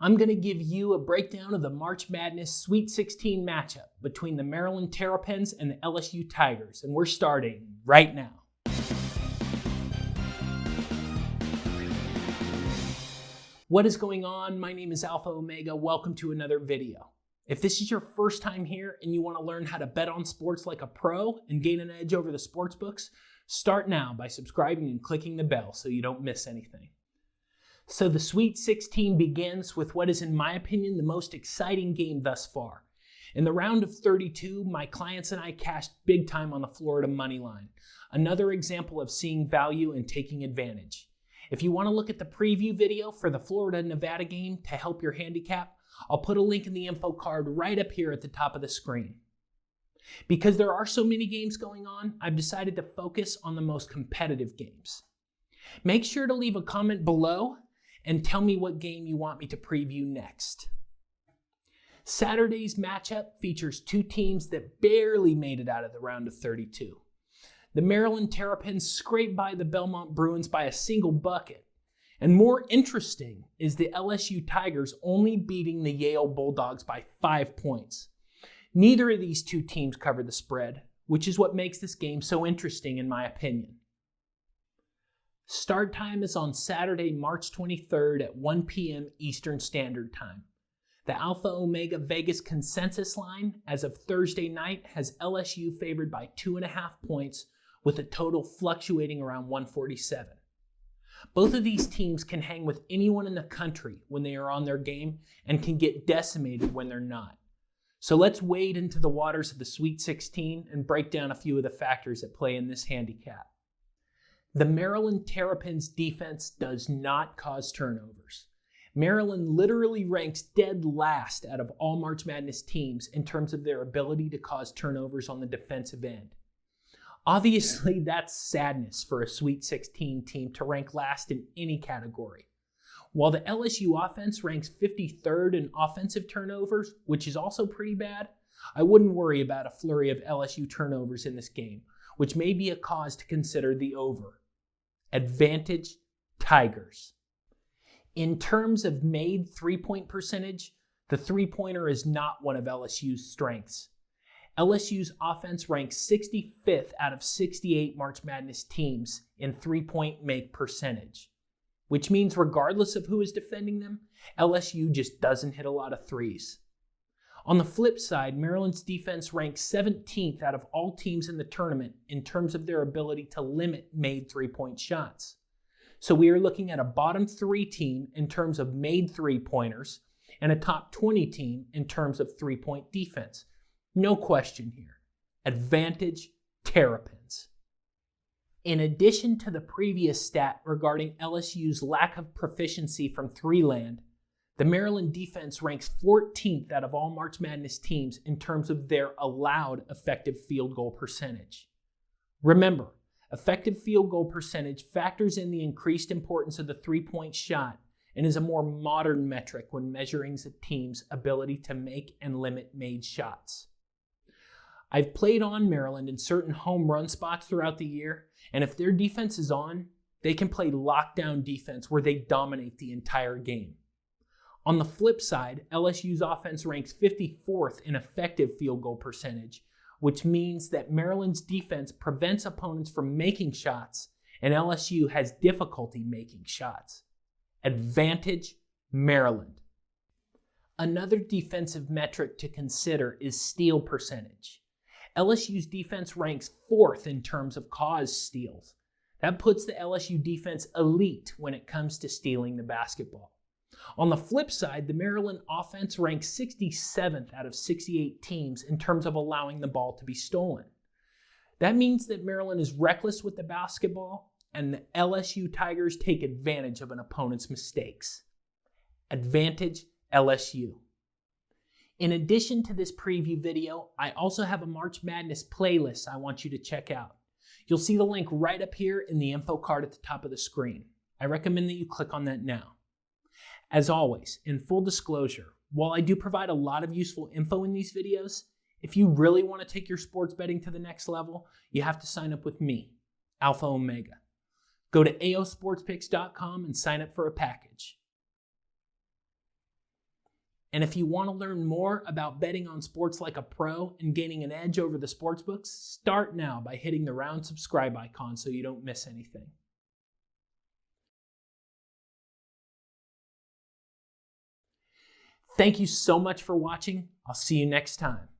I'm going to give you a breakdown of the March Madness Sweet 16 matchup between the Maryland Terrapins and the LSU Tigers, and we're starting right now. What is going on? My name is Alpha Omega. Welcome to another video. If this is your first time here and you want to learn how to bet on sports like a pro and gain an edge over the sports books, start now by subscribing and clicking the bell so you don't miss anything. So the Sweet 16 begins with what is, in my opinion, the most exciting game thus far. In the round of 32, my clients and I cashed big time on the Florida money line. Another example of seeing value and taking advantage. If you want to look at the preview video for the Florida-Nevada game to help your handicap, I'll put a link in the info card right up here at the top of the screen. Because there are so many games going on, I've decided to focus on the most competitive games. Make sure to leave a comment below and tell me what game you want me to preview next. Saturday's matchup features two teams that barely made it out of the round of 32. The Maryland Terrapins scraped by the Belmont Bruins by a single bucket. And more interesting is the LSU Tigers only beating the Yale Bulldogs by 5 points. Neither of these two teams covered the spread, which is what makes this game so interesting in my opinion. Start time is on Saturday, March 23rd at 1 p.m. Eastern Standard Time. The Alpha Omega Vegas consensus line as of Thursday night has LSU favored by 2.5 points with a total fluctuating around 147. Both of these teams can hang with anyone in the country when they are on their game and can get decimated when they're not. So let's wade into the waters of the Sweet 16 and break down a few of the factors at play in this handicap. The Maryland Terrapins defense does not cause turnovers. Maryland literally ranks dead last out of all March Madness teams in terms of their ability to cause turnovers on the defensive end. Obviously, that's sadness for a Sweet 16 team to rank last in any category. While the LSU offense ranks 53rd in offensive turnovers, which is also pretty bad, I wouldn't worry about a flurry of LSU turnovers in this game, which may be a cause to consider the over. Advantage, Tigers. In terms of made three-point percentage, the three-pointer is not one of LSU's strengths. LSU's offense ranks 65th out of 68 March Madness teams in three-point make percentage, which means regardless of who is defending them, LSU just doesn't hit a lot of threes. On the flip side, Maryland's defense ranks 17th out of all teams in the tournament in terms of their ability to limit made three-point shots. So we are looking at a bottom 3 team in terms of made three-pointers and a top 20 team in terms of three-point defense. No question here. Advantage, Terrapins. In addition to the previous stat regarding LSU's lack of proficiency from three-land, the Maryland defense ranks 14th out of all March Madness teams in terms of their allowed effective field goal percentage. Remember, effective field goal percentage factors in the increased importance of the three-point shot and is a more modern metric when measuring a team's ability to make and limit made shots. I've played on Maryland in certain home run spots throughout the year, and if their defense is on, they can play lockdown defense where they dominate the entire game. On the flip side, LSU's offense ranks 54th in effective field goal percentage, which means that Maryland's defense prevents opponents from making shots, and LSU has difficulty making shots. Advantage, Maryland. Another defensive metric to consider is steal percentage. LSU's defense ranks 4th in terms of caused steals. That puts the LSU defense elite when it comes to stealing the basketball. On the flip side, the Maryland offense ranks 67th out of 68 teams in terms of allowing the ball to be stolen. That means that Maryland is reckless with the basketball, and the LSU Tigers take advantage of an opponent's mistakes. Advantage, LSU. In addition to this preview video, I also have a March Madness playlist I want you to check out. You'll see the link right up here in the info card at the top of the screen. I recommend that you click on that now. As always, in full disclosure, while I do provide a lot of useful info in these videos, if you really want to take your sports betting to the next level, you have to sign up with me, Alpha Omega. Go to aosportspicks.com and sign up for a package. And if you want to learn more about betting on sports like a pro and gaining an edge over the sportsbooks, start now by hitting the round subscribe icon so you don't miss anything. Thank you so much for watching. I'll see you next time.